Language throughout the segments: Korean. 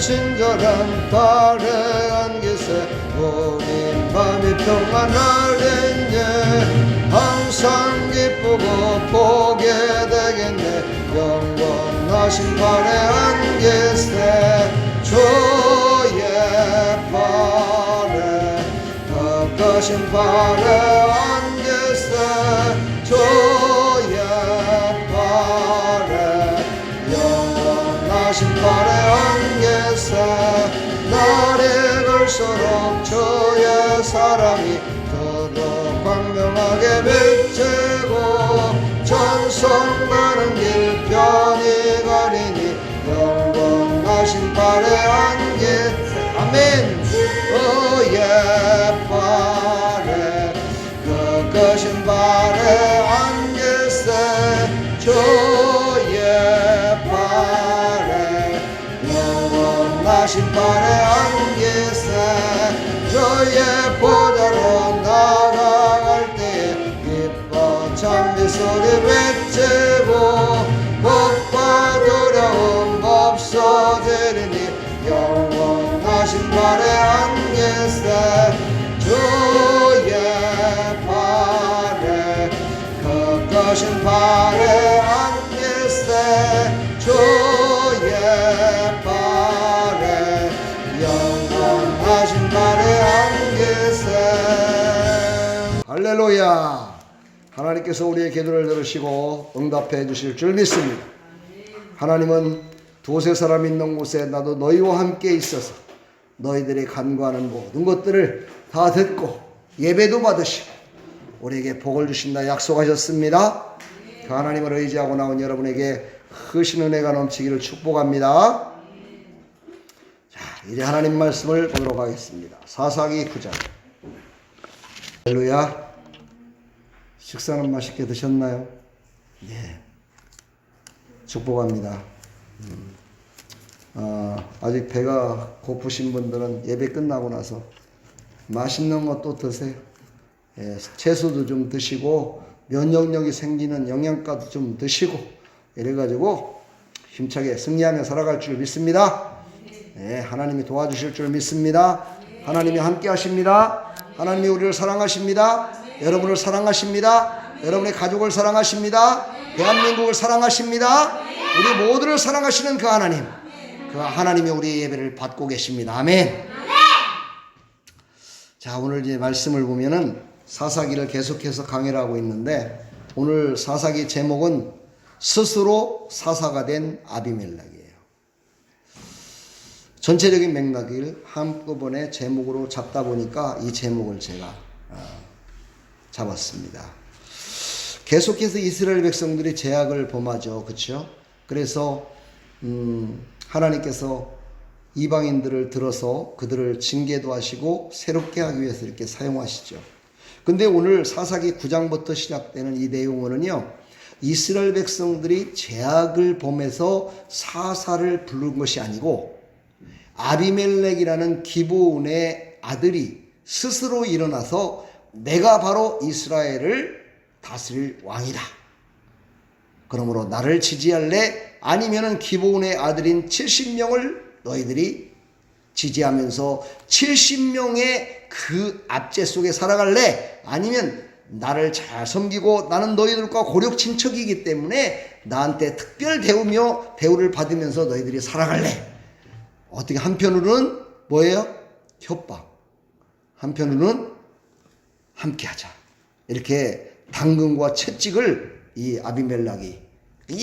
친절한 딸의 안개세 우리 맘이 평안하겠네. 항상 기쁘고 보게 되겠네. 영원하신 발의 안개세 주의 발에 가까신 발의 안개세 주의 발에 영원하신 발의 안개세 날이 갈수록 주의 사랑이 더더 광명하게 비치고 전성가는 길 편히 가리니 영원하신 발의 안개세 아멘. 주의 발에 가까신 발의 안개세 주의 발에 영원하신 발의 안개세 주의 보좌로 나아갈 때 기뻐 찬미소리 외치고 겁과 두려움 없어지리니 영원하신 발의 안개세 주의 발에 가까신 발의 안개세 주의 발에 영원하신 발의 안개세 할렐루야. 하나님께서 우리의 기도를 들으시고 응답해 주실 줄 믿습니다. 하나님은 두세 사람 있는 곳에 나도 너희와 함께 있어서 너희들이 간구하는 모든 것들을 다 듣고 예배도 받으시고 우리에게 복을 주신다 약속하셨습니다. 그 하나님을 의지하고 나온 여러분에게 크신 은혜가 넘치기를 축복합니다. 자, 이제 하나님 말씀을 보도록 하겠습니다. 사사기 9장. 할렐루야. 식사는 맛있게 드셨나요? 네. 축복합니다. 아직 배가 고프신 분들은 예배 끝나고 나서 맛있는 것도 드세요. 예, 채소도 좀 드시고 면역력이 생기는 영양가도 좀 드시고 이래가지고 힘차게 승리하며 살아갈 줄 믿습니다. 예, 하나님이 도와주실 줄 믿습니다. 하나님이 함께 하십니다. 하나님이 우리를 사랑하십니다. 여러분을 사랑하십니다. 여러분의 가족을 사랑하십니다. 대한민국을 사랑하십니다. 우리 모두를 사랑하시는 그 하나님, 그 하나님이 우리의 예배를 받고 계십니다. 아멘. 자, 오늘 이제 말씀을 보면은 사사기를 계속해서 강의를 하고 있는데 오늘 사사기 제목은 스스로 사사가 된 아비멜렉이에요. 전체적인 맥락을 한꺼번에 제목으로 잡다 보니까 이 제목을 제가 잡았습니다. 계속해서 이스라엘 백성들이 제약을 범하죠. 그렇죠? 그래서 하나님께서 이방인들을 들어서 그들을 징계도 하시고 새롭게 하기 위해서 이렇게 사용하시죠. 근데 오늘 사사기 9장부터 시작되는 이 내용은요, 이스라엘 백성들이 제약을 범해서 사사를 부른 것이 아니고 아비멜렉이라는 기브온의 아들이 스스로 일어나서 내가 바로 이스라엘을 다스릴 왕이다. 그러므로 나를 지지할래? 아니면은 기브온의 아들인 70명을 너희들이 지지하면서 70명의 그 압제 속에 살아갈래? 아니면 나를 잘 섬기고 나는 너희들과 고력 친척이기 때문에 나한테 특별 대우를 받으면서 너희들이 살아갈래? 어떻게 한편으로는 뭐예요? 협박. 한편으로는 함께하자. 이렇게 당근과 채찍을 이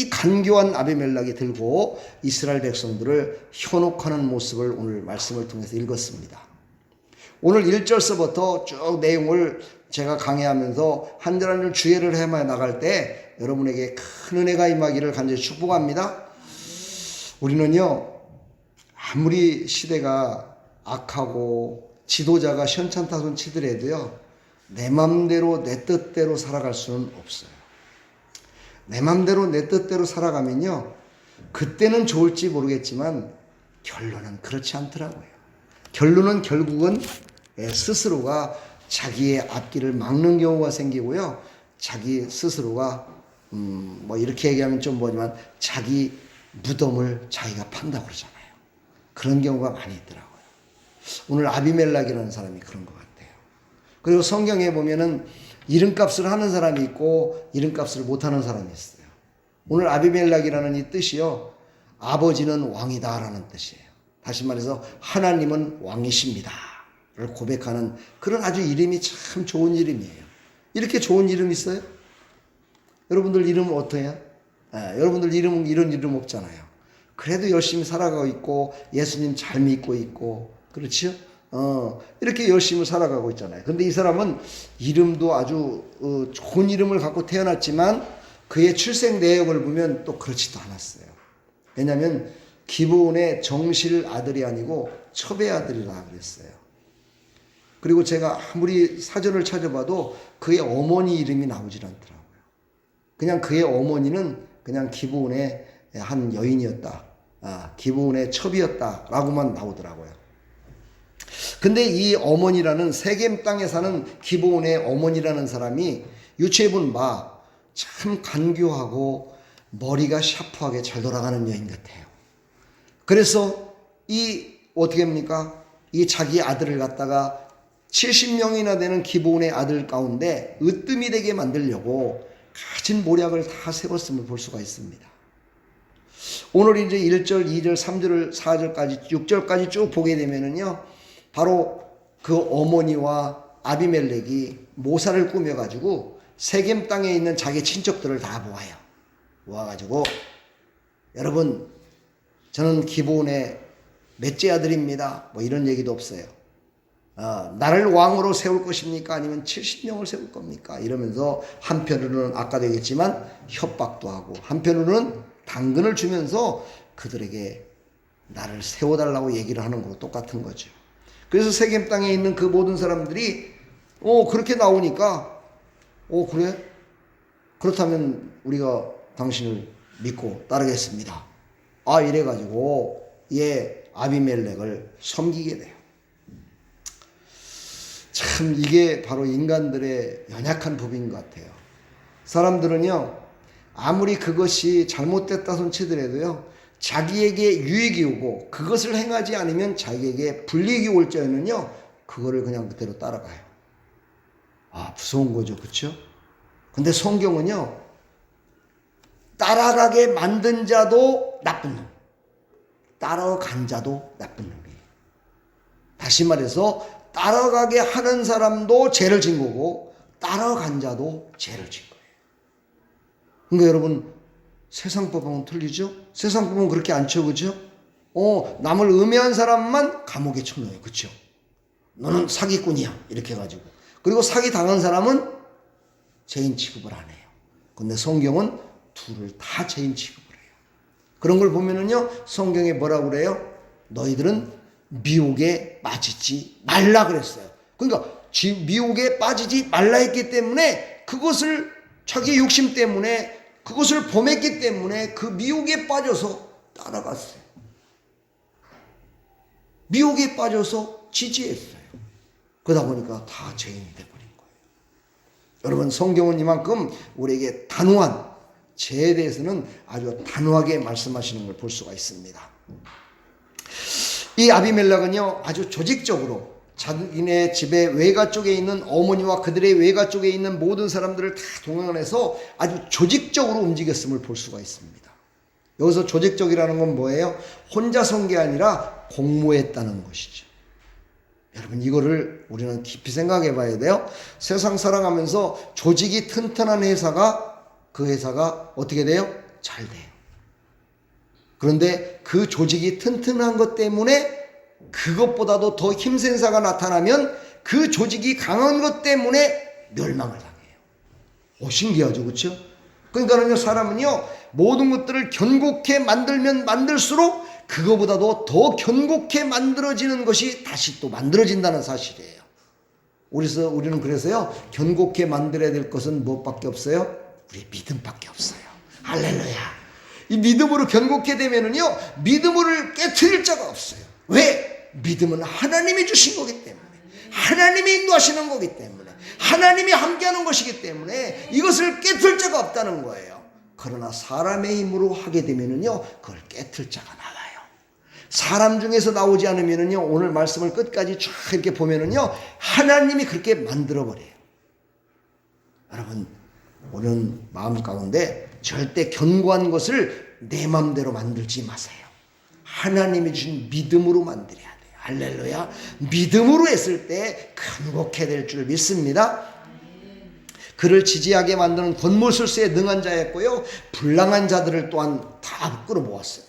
간교한 아비멜렉이 들고 이스라엘 백성들을 현혹하는 모습을 오늘 말씀을 통해서 읽었습니다. 오늘 1절서부터 쭉 내용을 제가 강의하면서 한 절 한 절 주의를 해 나갈 때 여러분에게 큰 은혜가 임하기를 간절히 축복합니다. 우리는요, 아무리 시대가 악하고 지도자가 현찬타손 치더라도요, 내 맘대로 내 뜻대로 살아갈 수는 없어요. 내 맘대로 내 뜻대로 살아가면요, 그때는 좋을지 모르겠지만 결론은 그렇지 않더라고요. 결론은 결국은 스스로가 자기의 앞길을 막는 경우가 생기고요, 자기 스스로가 뭐 이렇게 얘기하면 좀 뭐지만 자기 무덤을 자기가 판다고 그러잖아요. 그런 경우가 많이 있더라고요. 오늘 아비멜렉이라는 사람이 그런 것 같아요. 그리고 성경에 보면은 이름값을 하는 사람이 있고 이름값을 못하는 사람이 있어요. 오늘 아비멜렉이라는 이 뜻이요, 아버지는 왕이다라는 뜻이에요. 다시 말해서 하나님은 왕이십니다 를 고백하는 그런 아주 이름이 참 좋은 이름이에요. 이렇게 좋은 이름 있어요? 여러분들 이름은 어떠해요? 여러분들 이름은 이런 이름 없잖아요. 그래도 열심히 살아가고 있고 예수님 잘 믿고 있고 그렇죠? 이렇게 열심히 살아가고 있잖아요. 근데 이 사람은 이름도 아주 좋은 이름을 갖고 태어났지만 그의 출생 내역을 보면 또 그렇지도 않았어요. 왜냐하면 기브온의 정실 아들이 아니고 첩의 아들이라 그랬어요. 그리고 제가 아무리 사전을 찾아봐도 그의 어머니 이름이 나오질 않더라고요. 그냥 그의 어머니는 그냥 기브온의 한 여인이었다. 기브온의 첩이었다라고만 나오더라고요. 근데 이 어머니라는 세겜 땅에 사는 기브온의 어머니라는 사람이 유치해본 바 참 간교하고 머리가 샤프하게 잘 돌아가는 여인 같아요. 그래서 어떻게 합니까? 이 자기 아들을 갖다가 70명이나 되는 기브온의 아들 가운데 으뜸이 되게 만들려고 가진 모략을 다 세웠음을 볼 수가 있습니다. 오늘 이제 1절, 2절, 3절, 4절까지, 6절까지 쭉 보게 되면은요, 바로 그 어머니와 아비멜렉이 모사를 꾸며가지고 세겜 땅에 있는 자기 친척들을 다 모아요. 모아가지고, 여러분, 저는 기브온의 넷째 아들입니다. 뭐 이런 얘기도 없어요. 나를 왕으로 세울 것입니까? 아니면 70명을 세울 겁니까? 이러면서 한편으로는 아까도 얘기했지만 협박도 하고 한편으로는 당근을 주면서 그들에게 나를 세워달라고 얘기를 하는 거고 똑같은 거죠. 그래서 세겜 땅에 있는 그 모든 사람들이 그렇게 나오니까 그래? 그렇다면 우리가 당신을 믿고 따르겠습니다. 이래가지고 아비멜렉을 섬기게 돼요. 참 이게 바로 인간들의 연약한 법인 것 같아요. 사람들은요, 아무리 그것이 잘못됐다 손치더라도요, 자기에게 유익이 오고 그것을 행하지 않으면 자기에게 불이익이 올 때는요, 그거를 그냥 그대로 따라가요. 무서운 거죠. 그렇죠? 근데 성경은요, 따라가게 만든 자도 나쁜 놈, 따라간 자도 나쁜 놈이에요. 다시 말해서 따라가게 하는 사람도 죄를 진 거고 따라간 자도 죄를 진 거예요. 그러니까 여러분, 세상 법은 틀리죠? 세상 법은 그렇게 안 쳐, 그죠? 남을 음해한 사람만 감옥에 쳐넣어요. 그렇죠? 너는 사기꾼이야. 이렇게 해가지고. 그리고 사기 당한 사람은 죄인 취급을 안 해요. 근데 성경은 둘을 다 죄인 취급을 해요. 그런 걸 보면은요, 성경에 뭐라고 그래요? 너희들은 미혹에 빠지지 말라 그랬어요. 그러니까 미혹에 빠지지 말라 했기 때문에 그것을 자기 욕심 때문에 그것을 범했기 때문에 그 미혹에 빠져서 따라갔어요. 미혹에 빠져서 지지했어요. 그러다 보니까 다 죄인이 되어버린 거예요. 여러분, 성경은 이만큼 우리에게 단호한 죄에 대해서는 아주 단호하게 말씀하시는 걸 볼 수가 있습니다. 이 아비멜렉은요, 아주 조직적으로 자기네 집의 외가 쪽에 있는 어머니와 그들의 외가 쪽에 있는 모든 사람들을 다 동원해서 아주 조직적으로 움직였음을 볼 수가 있습니다. 여기서 조직적이라는 건 뭐예요? 혼자 선 게 아니라 공모했다는 것이죠. 여러분, 이거를 우리는 깊이 생각해 봐야 돼요. 세상 살아가면서 조직이 튼튼한 그 회사가 어떻게 돼요? 잘 돼요. 그런데 그 조직이 튼튼한 것 때문에 그것보다도 더 힘센 사가 나타나면 그 조직이 강한 것 때문에 멸망을 당해요. 신기하죠, 그렇죠? 그러니까는요, 사람은요, 모든 것들을 견고케 만들면 만들수록 그거보다도 더 견고케 만들어지는 것이 다시 또 만들어진다는 사실이에요. 우리는 그래서요, 견고케 만들어야 될 것은 무엇밖에 없어요? 우리 믿음밖에 없어요. 할렐루야. 이 믿음으로 견고케 되면은요, 믿음을 깨트릴 자가 없어요. 왜? 믿음은 하나님이 주신 거기 때문에, 하나님이 인도하시는 거기 때문에, 하나님이 함께하는 것이기 때문에 이것을 깨트릴 자가 없다는 거예요. 그러나 사람의 힘으로 하게 되면은요, 그걸 깨트릴 자가 나와요. 사람 중에서 나오지 않으면은요, 오늘 말씀을 끝까지 쫙 이렇게 보면은요, 하나님이 그렇게 만들어버려요. 여러분, 오늘 마음 가운데 절대 견고한 것을 내 마음대로 만들지 마세요. 하나님이 주신 믿음으로 만들어야 돼요. 할렐루야. 믿음으로 했을 때 견고하게 될 줄 믿습니다. 그를 지지하게 만드는 권모술수에 능한 자였고요, 불량한 자들을 또한 다 끌어모았어요.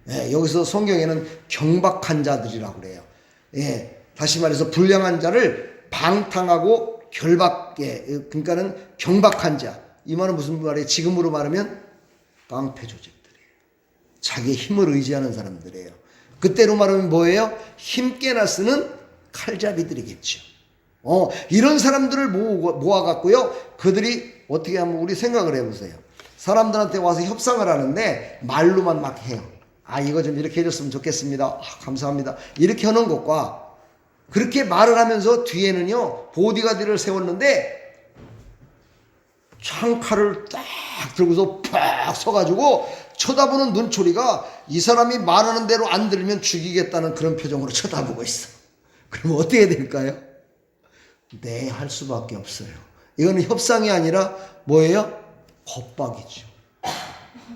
예, 여기서 성경에는 경박한 자들이라고 그래요. 예, 다시 말해서 불량한 자를 방탕하고 그러니까는 경박한 자. 이 말은 무슨 말이에요? 지금으로 말하면 깡패 조직들이에요. 자기의 힘을 의지하는 사람들이에요. 그때로 말하면 뭐예요? 힘께나 쓰는 칼잡이들이겠죠. 이런 사람들을 모아갖고요, 그들이 어떻게 하면, 우리 생각을 해보세요. 사람들한테 와서 협상을 하는데 말로만 막 해요. 이거 좀 이렇게 해줬으면 좋겠습니다. 감사합니다. 이렇게 하는 것과, 그렇게 말을 하면서 뒤에는요, 보디가드를 세웠는데 창칼을 딱 들고서 팍 서가지고 쳐다보는 눈초리가 이 사람이 말하는 대로 안 들으면 죽이겠다는 그런 표정으로 쳐다보고 있어. 그러면 어떻게 될까요? 네, 할 수밖에 없어요. 이거는 협상이 아니라 뭐예요? 겁박이죠.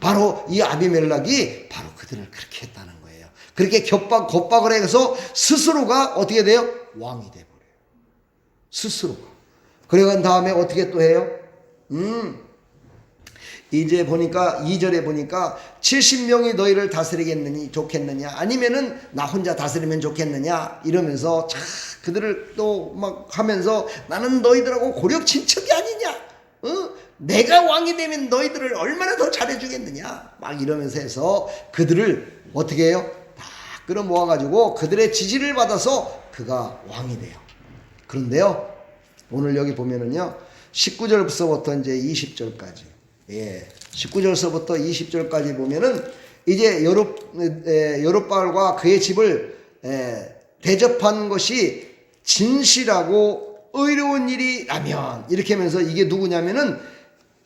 바로 이 아비멜렉이 바로 그들을 그렇게 했다는 거예요. 그렇게 겁박을 해서 스스로가 어떻게 돼요? 왕이 돼버려요. 스스로가. 그래간 다음에 어떻게 또 해요? 이제 보니까 2절에 보니까 70명이 너희를 다스리겠느니 좋겠느냐, 아니면은 나 혼자 다스리면 좋겠느냐 이러면서 그들을 또 막 하면서 나는 너희들하고 고력 친척이 아니냐, 내가 왕이 되면 너희들을 얼마나 더 잘해주겠느냐 막 이러면서 해서 그들을 어떻게 해요? 다 끌어모아가지고 그들의 지지를 받아서 그가 왕이 돼요. 그런데요, 오늘 여기 보면은요, 19절부터 이제 20절까지, 19절서부터 20절까지 보면은 이제 여룹바알과 그의 집을 대접한 것이 진실하고 의로운 일이라면, 이렇게 하면서 이게 누구냐면은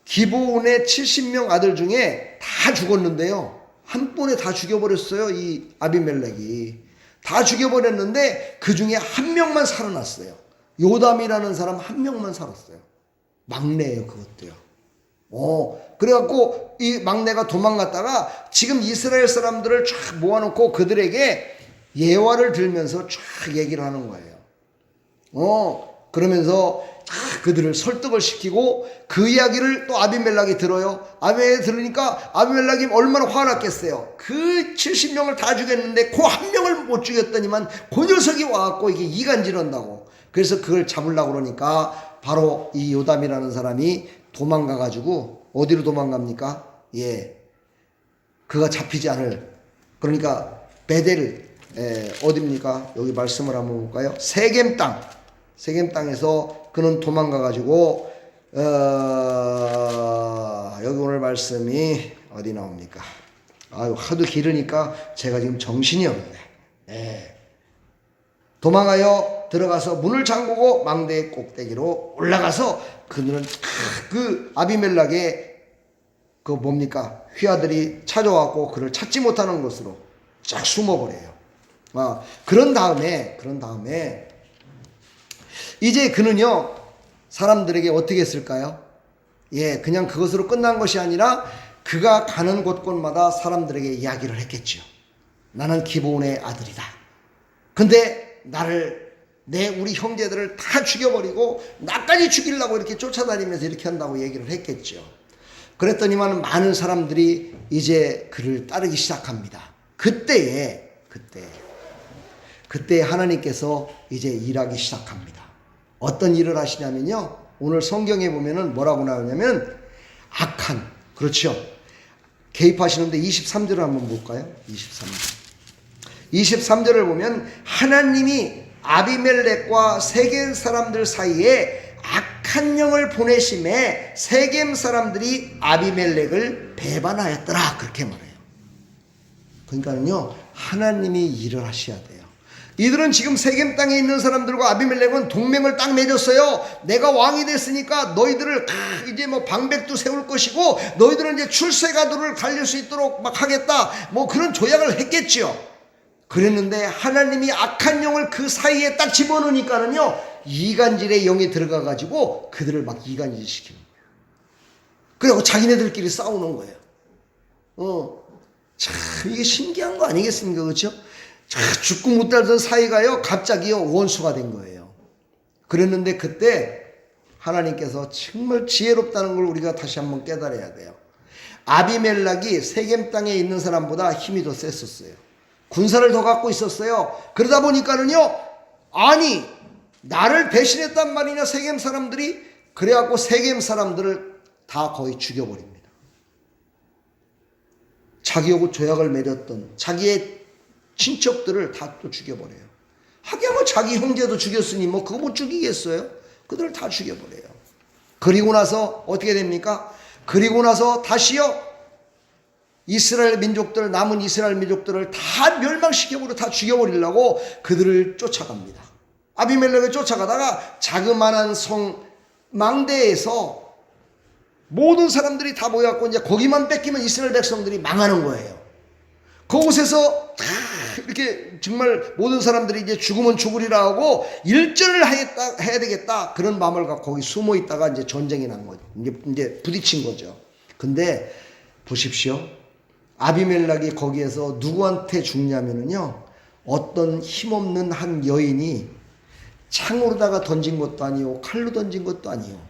기브온의 70명 아들 중에 다 죽었는데요, 한 번에 다 죽여버렸어요. 이 아비멜렉이 다 죽여버렸는데 그 중에 한 명만 살아났어요. 요담이라는 사람 한 명만 살았어요. 막내예요, 그것도요. 그래갖고 이 막내가 도망갔다가 지금 이스라엘 사람들을 쫙 모아놓고 그들에게 예화를 들면서 쫙 얘기를 하는 거예요. 그러면서 그들을 설득을 시키고 그 이야기를 또 아비멜렉이 들어요. 아비멜렉이 들으니까 아비멜렉이 얼마나 화났겠어요. 그 70명을 다 죽였는데 그 한 명을 못 죽였더니만 그 녀석이 와갖고 이게 이간질한다고. 그래서 그걸 잡으려고 그러니까 바로 이 요담이라는 사람이 도망가가지고 어디로 도망갑니까? 그가 잡히지 않을, 그러니까 베델, 어딥니까? 여기 말씀을 한번 볼까요? 세겜 땅에서 그는 도망가가지고 여기 오늘 말씀이 어디 나옵니까? 하도 길으니까 제가 지금 정신이 없네. 도망하여 들어가서 문을 잠그고 망대의 꼭대기로 올라가서 그들은 그 아비멜렉의 그 뭡니까? 휘하들이 찾아왔고 그를 찾지 못하는 곳으로 쫙 숨어버려요. 그런 다음에 이제 그는요, 사람들에게 어떻게 했을까요? 그냥 그것으로 끝난 것이 아니라 그가 가는 곳곳마다 사람들에게 이야기를 했겠죠. 나는 기브온의 아들이다. 근데 우리 형제들을 다 죽여버리고 나까지 죽이려고 이렇게 쫓아다니면서 이렇게 한다고 얘기를 했겠죠. 그랬더니만 많은 사람들이 이제 그를 따르기 시작합니다. 그때 하나님께서 이제 일하기 시작합니다. 어떤 일을 하시냐면요, 오늘 성경에 보면은 뭐라고 나오냐면 그렇죠. 개입하시는데 23절을 한번 볼까요? 23절을 보면 하나님이 아비멜렉과 세겜 사람들 사이에 악한 영을 보내심에 세겜 사람들이 아비멜렉을 배반하였더라, 그렇게 말해요. 그러니까요, 하나님이 일을 하셔야 돼요. 이들은 지금 세겜 땅에 있는 사람들과 아비멜렉은 동맹을 딱 맺었어요. 내가 왕이 됐으니까 너희들을 이제 뭐 방백도 세울 것이고 너희들은 이제 출세가도를 달릴 수 있도록 막 하겠다, 뭐 그런 조약을 했겠죠. 그랬는데 하나님이 악한 영을 그 사이에 딱 집어넣으니까는요, 이간질의 영이 들어가가지고 그들을 막 이간질 시키는 거예요. 그리고 자기네들끼리 싸우는 거예요. 참, 이게 신기한 거 아니겠습니까? 그렇죠? 죽고 못 살던 사이가요, 갑자기요, 원수가 된 거예요. 그랬는데 그때 하나님께서 정말 지혜롭다는 걸 우리가 다시 한번 깨달아야 돼요. 아비멜렉이 세겜 땅에 있는 사람보다 힘이 더 셌었어요. 군사를 더 갖고 있었어요. 그러다 보니까는요, 아니, 나를 배신했단 말이냐, 세겜 사람들이. 그래갖고 세겜 사람들을 다 거의 죽여버립니다. 자기하고 조약을 맺었던 자기의 친척들을 다 또 죽여버려요. 하기야 뭐 자기 형제도 죽였으니 뭐 그거 못 죽이겠어요? 그들을 다 죽여버려요. 그리고 나서 어떻게 됩니까? 그리고 나서 다시요, 이스라엘 민족들, 남은 이스라엘 민족들을 다 멸망시켜버려, 다 죽여버리려고 그들을 쫓아갑니다. 아비멜렉을 쫓아가다가 자그마한 성 망대에서 모든 사람들이 다 모여갖고 이제 거기만 뺏기면 이스라엘 백성들이 망하는 거예요. 그곳에서 다 이렇게 정말 모든 사람들이 이제 죽으면 죽으리라 하고 일전을 해야 되겠다, 그런 마음을 갖고 거기 숨어 있다가 이제 전쟁이 난 거죠. 이제 부딪힌 거죠. 근데 보십시오. 아비멜렉이 거기에서 누구한테 죽냐면은요, 어떤 힘없는 한 여인이 창으로다가 던진 것도 아니요, 칼로 던진 것도 아니요,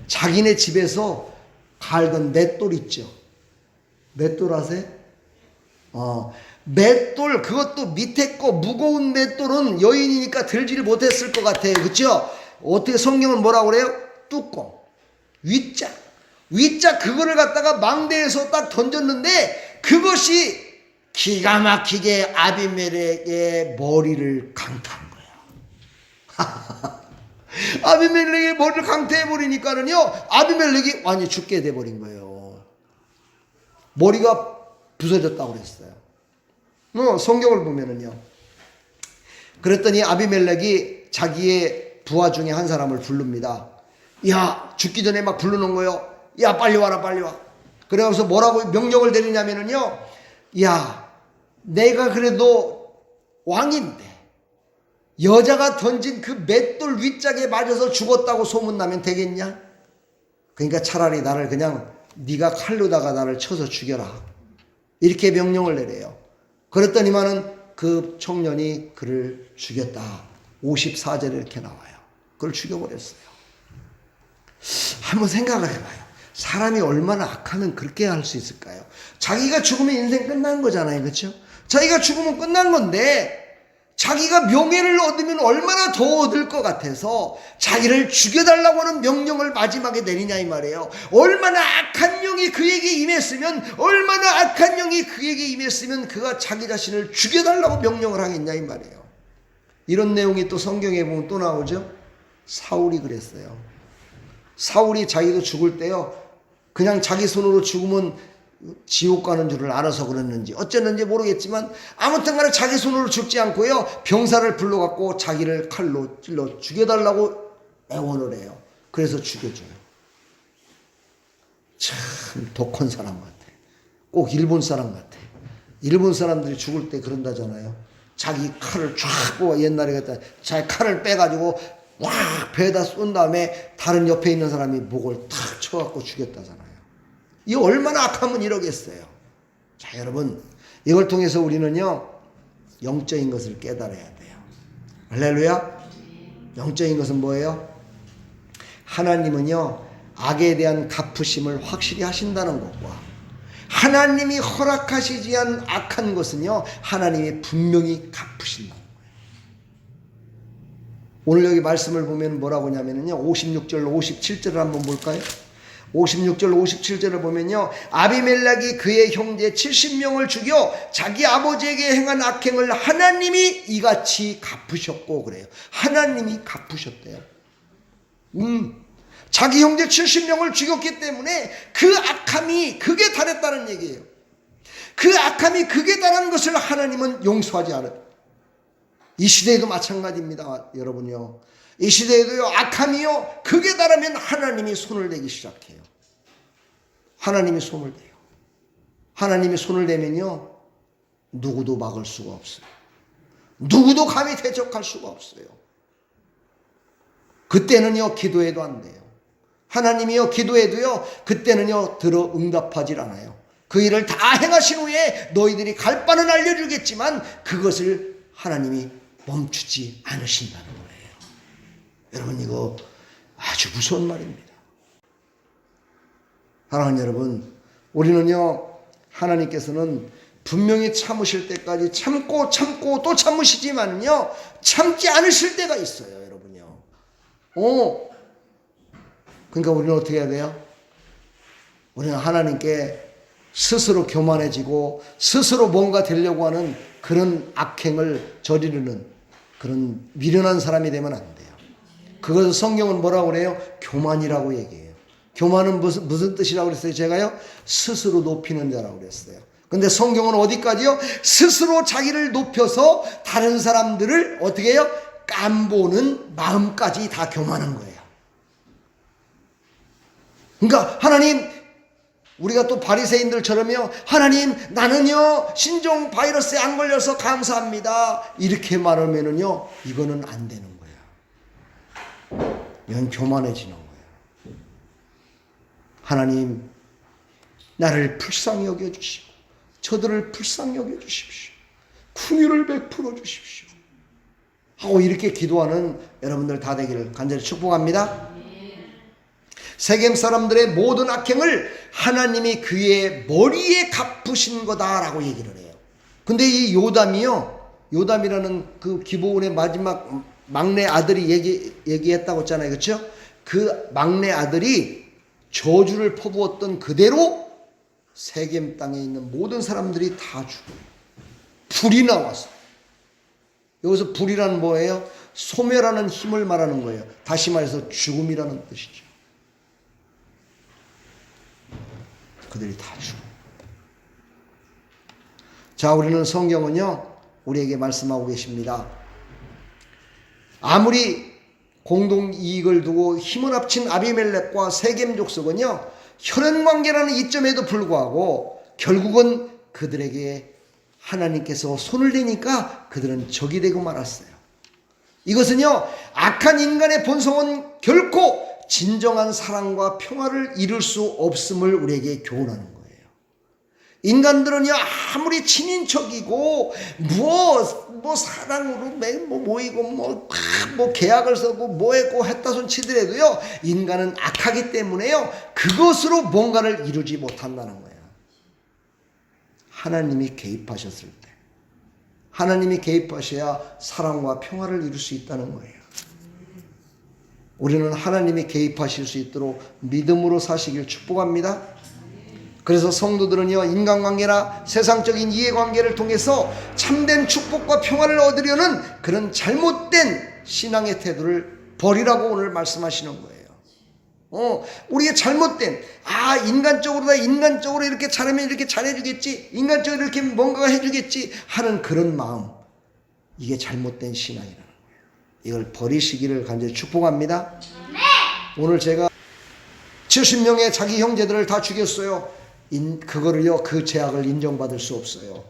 자기네 집에서 갈던 맷돌 있죠. 맷돌 아세요? 맷돌, 그것도 밑에 거 무거운 맷돌은 여인이니까 들지를 못했을 것 같아요. 그렇죠? 어떻게 성경은 뭐라고 그래요? 뚜껑, 위짝 그거를 갖다가 망대에서 딱 던졌는데 그것이 기가 막히게 아비멜렉의 머리를 강타한 거야. 아비멜렉의 머리를 강타해버리니까는요, 아비멜렉이 완전히 죽게 돼버린 거예요. 머리가 부서졌다고 그랬어요. 성경을 보면은요. 그랬더니 아비멜렉이 자기의 부하 중에 한 사람을 부릅니다. 야, 죽기 전에 막 부르는 거예요. 야, 빨리 와라, 빨리 와. 그래서 뭐라고 명령을 내리냐면은요, 야, 내가 그래도 왕인데 여자가 던진 그 맷돌 윗짝에 맞아서 죽었다고 소문나면 되겠냐? 그러니까 차라리 나를 그냥 네가 칼로다가 나를 쳐서 죽여라, 이렇게 명령을 내려요. 그랬더니만은 그 청년이 그를 죽였다. 54절에 이렇게 나와요. 그걸 죽여버렸어요. 한번 생각을 해봐요. 사람이 얼마나 악하면 그렇게 할 수 있을까요? 자기가 죽으면 인생 끝난 거잖아요. 그렇죠? 자기가 죽으면 끝난 건데 자기가 명예를 얻으면 얼마나 더 얻을 것 같아서 자기를 죽여달라고 하는 명령을 마지막에 내리냐 이 말이에요. 얼마나 악한 영이 그에게 임했으면 그가 자기 자신을 죽여달라고 명령을 하겠냐 이 말이에요. 이런 내용이 또 성경에 보면 또 나오죠. 사울이 그랬어요. 사울이 자기도 죽을 때요, 그냥 자기 손으로 죽으면 지옥 가는 줄을 알아서 그랬는지 어쨌는지 모르겠지만 아무튼 간에 자기 손으로 죽지 않고요, 병사를 불러갖고 자기를 칼로 찔러 죽여달라고 애원을 해요. 그래서 죽여줘요. 참 독한 사람 같아. 꼭 일본 사람 같아. 일본 사람들이 죽을 때 그런다잖아요. 자기 칼을 쫙 뽑아, 옛날에 그랬다, 자기 칼을 빼가지고 와 배에다 쏜 다음에 다른 옆에 있는 사람이 목을 탁 쳐갖고 죽였다잖아요. 이 얼마나 악하면 이러겠어요. 자, 여러분, 이걸 통해서 우리는요, 영적인 것을 깨달아야 돼요. 할렐루야. 영적인 것은 뭐예요? 하나님은요, 악에 대한 갚으심을 확실히 하신다는 것과 하나님이 허락하시지 않은 악한 것은요, 하나님이 분명히 갚으신다는 거예요. 오늘 여기 말씀을 보면 뭐라고 하냐면요, 56절 57절을 한번 볼까요? 56절 57절을 보면요, 아비멜렉이 그의 형제 70명을 죽여 자기 아버지에게 행한 악행을 하나님이 이같이 갚으셨고, 그래요. 하나님이 갚으셨대요. 자기 형제 70명을 죽였기 때문에 그 악함이 극에 달했다는 얘기예요. 그 악함이 극에 달한 것을 하나님은 용서하지 않아요. 이 시대에도 마찬가지입니다. 여러분요, 이 시대에도요, 악함이요 극에 달하면 하나님이 손을 내기 시작해요. 하나님이 손을 대요. 하나님이 손을 대면요, 누구도 막을 수가 없어요. 누구도 감히 대적할 수가 없어요. 그때는요 기도해도 안 돼요. 하나님이요 기도해도요 그때는요 들어 응답하질 않아요. 그 일을 다 행하신 후에 너희들이 갈 바는 알려주겠지만 그것을 하나님이 멈추지 않으신다는 거예요. 여러분 이거 아주 무서운 말입니다. 사랑하는 여러분, 우리는요 하나님께서는 분명히 참으실 때까지 참고 또 참으시지만요 참지 않으실 때가 있어요. 여러분요. 그러니까 우리는 어떻게 해야 돼요? 우리는 하나님께 스스로 교만해지고 스스로 뭔가 되려고 하는 그런 악행을 저지르는 그런 미련한 사람이 되면 안 돼요. 그것을 성경은 뭐라고 그래요? 교만이라고 얘기해요. 교만은 무슨 뜻이라고 그랬어요? 제가요? 스스로 높이는 자라고 그랬어요. 근데 성경은 어디까지요? 스스로 자기를 높여서 다른 사람들을 어떻게 해요? 깐보는 마음까지 다 교만한 거예요. 그러니까 하나님, 우리가 또 바리새인들처럼요 하나님 나는요 신종 바이러스에 안 걸려서 감사합니다 이렇게 말하면은요 이거는 안 되는 거야. 이건 교만해지는 거야. 하나님 나를 불쌍히 여겨주시고 저들을 불쌍히 여겨주십시오. 긍휼을 베풀어 주십시오 하고 이렇게 기도하는 여러분들 다 되기를 간절히 축복합니다. 세겜 사람들의 모든 악행을 하나님이 그의 머리에 갚으신 거다라고 얘기를 해요. 근데 이 요담이라는 그 기브온의 마지막 막내 아들이 얘기했다고 했잖아요. 그렇죠? 그 막내 아들이 저주를 퍼부었던 그대로 세겜 땅에 있는 모든 사람들이 다 죽어요. 불이 나와서. 여기서 불이란 뭐예요? 소멸하는 힘을 말하는 거예요. 다시 말해서 죽음이라는 뜻이죠. 그들이 다 죽어. 자, 우리는 성경은요 우리에게 말씀하고 계십니다. 아무리 공동 이익을 두고 힘을 합친 아비멜렉과 세겜 족속은요 혈연관계라는 이점에도 불구하고 결국은 그들에게 하나님께서 손을 대니까 그들은 적이 되고 말았어요. 이것은요 악한 인간의 본성은 결코 진정한 사랑과 평화를 이룰 수 없음을 우리에게 교훈하는 거예요. 인간들은요 아무리 친인척이고 뭐 사랑으로 모이고 뭐 계약을 서고 뭐 했다 손 치더라도요 인간은 악하기 때문에요 그것으로 뭔가를 이루지 못한다는 거예요. 하나님이 개입하셨을 때 하나님이 개입하셔야 사랑과 평화를 이룰 수 있다는 거예요. 우리는 하나님이 개입하실 수 있도록 믿음으로 사시길 축복합니다. 그래서 성도들은요 인간관계나 세상적인 이해관계를 통해서 참된 축복과 평화를 얻으려는 그런 잘못된 신앙의 태도를 버리라고 오늘 말씀하시는 거예요. 우리의 잘못된 인간적으로 이렇게 잘하면 이렇게 잘해주겠지, 인간적으로 이렇게 뭔가 해주겠지 하는 그런 마음, 이게 잘못된 신앙이라는 거예요. 이걸 버리시기를 간절히 축복합니다. 오늘 제가 70명의 자기 형제들을 다 죽였어요. 그거를요 그 죄악을 인정받을 수 없어요.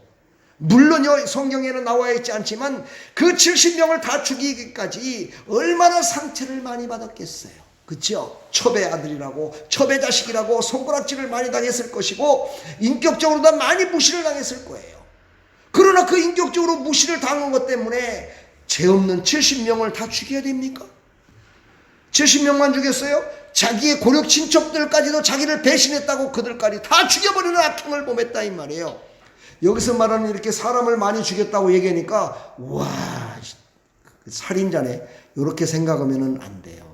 물론요 성경에는 나와 있지 않지만 그 70명을 다 죽이기까지 얼마나 상처를 많이 받았겠어요. 그렇죠? 첩의 아들이라고 첩의 자식이라고 손가락질을 많이 당했을 것이고 인격적으로도 많이 무시를 당했을 거예요. 그러나 그 인격적으로 무시를 당한 것 때문에 죄 없는 70명을 다 죽여야 됩니까? 70명만 죽였어요? 자기의 고력 친척들까지도 자기를 배신했다고 그들까지 다 죽여버리는 악행을 범했다 이 말이에요. 여기서 말하는 이렇게 사람을 많이 죽였다고 얘기하니까 와 살인자네 이렇게 생각하면 안 돼요.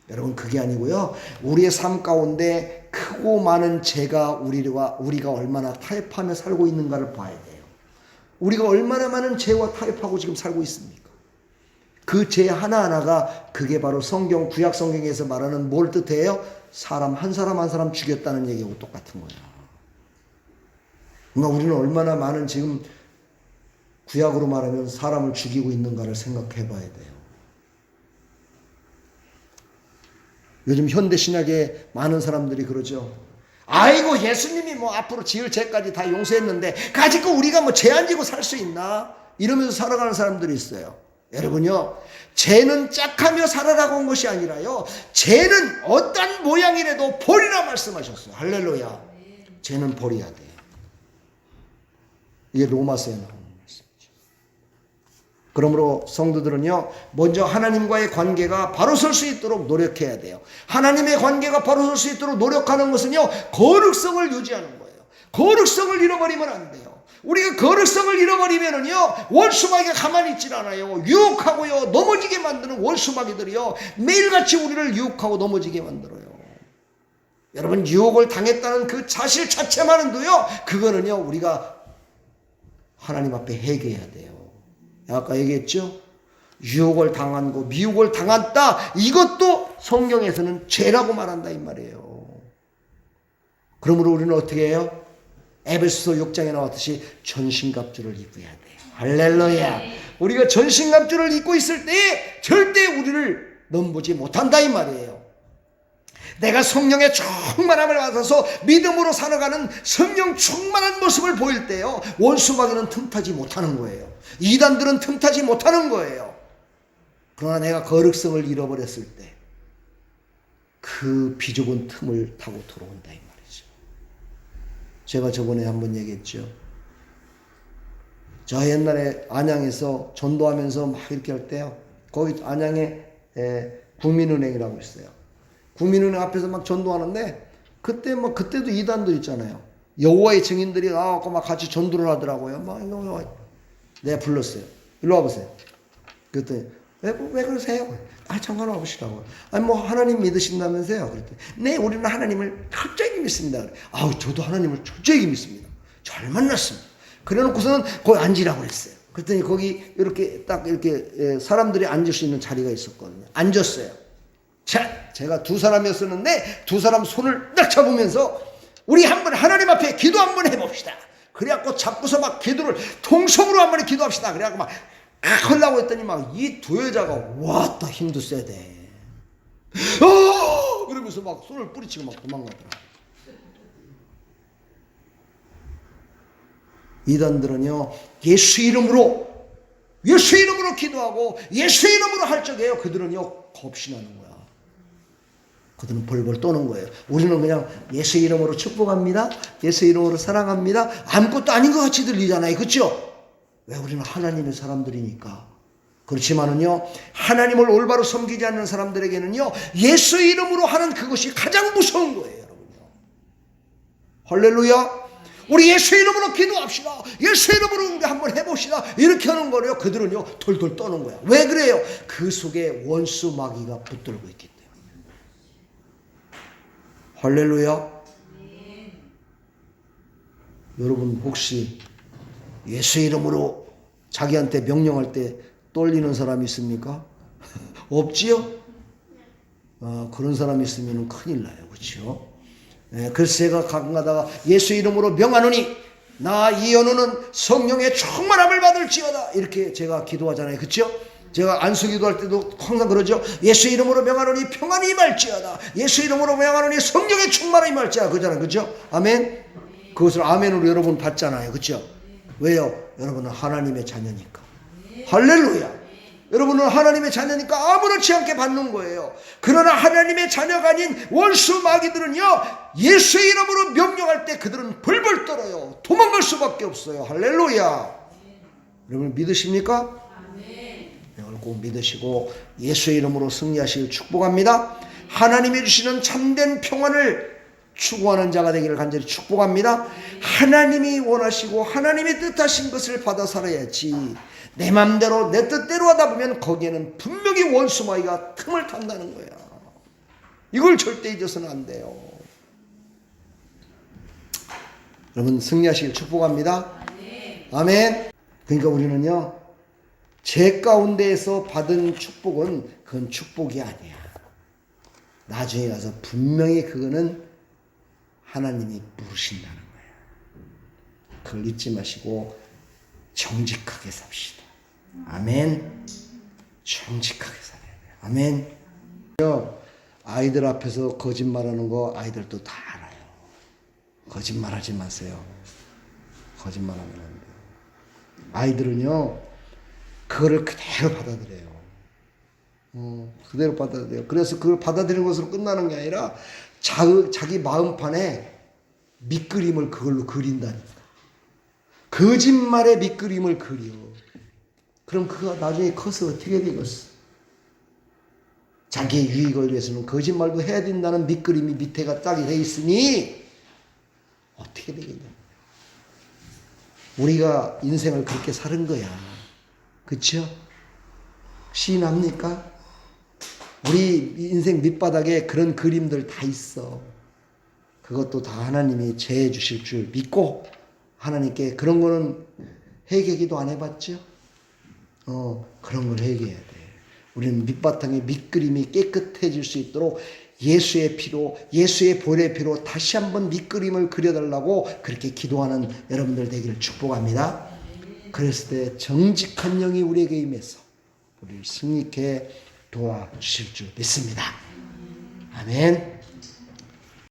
여러분 그게 아니고요 우리의 삶 가운데 크고 많은 죄가 우리가 얼마나 타협하며 살고 있는가를 봐야 돼요. 우리가 얼마나 많은 죄와 타협하고 지금 살고 있습니까? 그 죄 하나하나가 그게 바로 성경 구약 성경에서 말하는 뭘 뜻해요? 사람 한 사람 죽였다는 얘기하고 똑같은 거예요. 그러니까 우리는 얼마나 많은 지금 구약으로 말하면 사람을 죽이고 있는가를 생각해 봐야 돼요. 요즘 현대 신약에 많은 사람들이 그러죠. 아이고 예수님이 뭐 앞으로 지을 죄까지 다 용서했는데 가지고 우리가 뭐 죄 안 지고 살 수 있나? 이러면서 살아가는 사람들이 있어요. 여러분요, 죄는 짝하며 살아라고 한 것이 아니라요, 죄는 어떤 모양이라도 버리라 말씀하셨어요. 할렐루야. 죄는 버려야 돼. 이게 로마서에 나오는 말씀이죠. 그러므로 성도들은요, 먼저 하나님과의 관계가 바로 설 수 있도록 노력해야 돼요. 하나님의 관계가 바로 설 수 있도록 노력하는 것은요, 거룩성을 유지하는 거예요. 거룩성을 잃어버리면 안 돼요. 우리가 거룩성을 잃어버리면은요, 원수마귀가 가만히 있질 않아요. 유혹하고요, 넘어지게 만드는 원수마귀들이요, 매일같이 우리를 유혹하고 넘어지게 만들어요. 여러분, 유혹을 당했다는 그 사실 자체만은도요, 그거는요, 우리가 하나님 앞에 회개해야 돼요. 아까 얘기했죠? 유혹을 당한 거, 미혹을 당했다, 이것도 성경에서는 죄라고 말한다 이 말이에요. 그러므로 우리는 어떻게 해요? 에베소서 6장에 나왔듯이 전신갑주를 입어야 돼요. 할렐루야. 우리가 전신갑주를 입고 있을 때 절대 우리를 넘보지 못한다 이 말이에요. 내가 성령의 충만함을 받아서 믿음으로 살아가는 성령 충만한 모습을 보일 때요, 원수마귀는 틈타지 못하는 거예요. 이단들은 틈타지 못하는 거예요. 그러나 내가 거룩성을 잃어버렸을 때 그 비좁은 틈을 타고 들어온다 이 말이죠. 제가 저번에 한번 얘기했죠. 저 옛날에 안양에서 전도하면서 막 이렇게 할 때요, 거기 안양에 국민은행이라고 있어요. 국민은행 앞에서 막 전도하는데, 그때도 이단도 있잖아요. 여호와의 증인들이 나와서 막 같이 전도를 하더라고요. 내가 불렀어요. 일로 와보세요. 그랬더니 왜 그러세요? 잠깐 와보시라고. 하나님 믿으신다면서요? 그랬더니 네, 우리는 하나님을 철저히 믿습니다. 저도 하나님을 철저히 믿습니다. 잘 만났습니다. 그래 놓고서는 거기 앉으라고 그랬어요. 그랬더니 거기 이렇게 딱 이렇게 사람들이 앉을 수 있는 자리가 있었거든요. 앉았어요. 자, 제가 두 사람이었었는데 두 사람 손을 딱 잡으면서 우리 한번 하나님 앞에 기도 한번 해봅시다. 그래갖고 잡고서 막 기도를 통성으로 한번 기도합시다. 그래갖고 막 하려고 했더니 막 이 두 여자가 왔다 힘도 세대. 그러면서 막 손을 뿌리치고 막 도망가더라. 이단들은요, 예수 이름으로 기도하고 예수 이름으로 할 적에요, 그들은요 겁신하는 거야. 그들은 벌벌 떠는 거예요. 우리는 그냥 예수 이름으로 축복합니다, 예수 이름으로 사랑합니다, 아무것도 아닌 것 같이 들리잖아요. 그렇죠? 왜? 우리는 하나님의 사람들이니까. 그렇지만은요, 하나님을 올바로 섬기지 않는 사람들에게는요, 예수 이름으로 하는 그것이 가장 무서운 거예요, 여러분요. 할렐루야. 우리 예수 이름으로 기도합시다, 예수 이름으로 우리 한번 해봅시다, 이렇게 하는 거래요. 그들은요 돌돌 떠는 거야. 왜 그래요? 그 속에 원수 마귀가 붙들고 있기 때문에. 할렐루야. 여러분 혹시 예수 이름으로 자기한테 명령할 때 떨리는 사람이 있습니까? 없지요? 그런 사람이 있으면 큰일 나요. 그렇죠? 그래서 제가 가끔 가다가 예수 이름으로 명하노니 나 이현우는 성령의 충만함을 받을지어다, 이렇게 제가 기도하잖아요. 그렇죠? 제가 안수 기도할 때도 항상 그러죠. 예수 이름으로 명하노니 평안이 임할지어다, 예수 이름으로 명하노니 성령의 충만함이 임할지어다, 그러잖아요. 그렇죠? 아멘. 그것을 아멘으로 여러분 받잖아요. 그렇죠? 왜요? 여러분은 하나님의 자녀니까. 할렐루야. 여러분은 하나님의 자녀니까 아무렇지 않게 받는 거예요. 그러나 하나님의 자녀가 아닌 원수 마귀들은요, 예수 이름으로 명령할 때 그들은 벌벌 떨어요. 도망갈 수밖에 없어요. 할렐루야. 여러분 믿으십니까? 이걸 꼭 믿으시고 예수 이름으로 승리하시길 축복합니다. 하나님이 주시는 참된 평안을 추구하는 자가 되기를 간절히 축복합니다. 하나님이 원하시고 하나님이 뜻하신 것을 받아 살아야지, 내 맘대로 내 뜻대로 하다 보면 거기에는 분명히 원수마귀가 틈을 탄다는 거야. 이걸 절대 잊어서는 안 돼요. 여러분 승리하시길 축복합니다. 아멘. 그러니까 우리는요, 죄 가운데에서 받은 축복은 그건 축복이 아니야. 나중에 가서 분명히 그거는 하나님이 부르신다는 거예요. 그걸 잊지 마시고 정직하게 삽시다. 아멘. 정직하게 살아야 돼요. 아멘. 아이들 앞에서 거짓말하는 거 아이들도 다 알아요. 거짓말하지 마세요. 거짓말하면 안 돼요. 아이들은요, 그거를 그대로 받아들여요. 그대로 받아들여요. 그래서 그걸 받아들이는 것으로 끝나는 게 아니라 자기 마음판에 밑그림을 그걸로 그린다니까. 거짓말의 밑그림을 그려. 그럼 그가 나중에 커서 어떻게 되겠어? 자기의 유익을 위해서는 거짓말도 해야 된다는 밑그림이 밑에가 딱 돼 있으니 어떻게 되겠냐? 우리가 인생을 그렇게 사는 거야. 그쵸? 시인합니까? 우리 인생 밑바닥에 그런 그림들 다 있어. 그것도 다 하나님이 제해 주실 줄 믿고 하나님께 그런 거는 회개기도 안 해봤죠? 그런 걸 회개해야 돼. 우리는 밑바탕의 밑그림이 깨끗해질 수 있도록 예수의 피로, 예수의 보혈의 피로 다시 한번 밑그림을 그려달라고 그렇게 기도하는 여러분들 되기를 축복합니다. 그랬을 때 정직한 영이 우리에게 임해서 우리를 승리케 도와주실 줄 믿습니다. 아멘.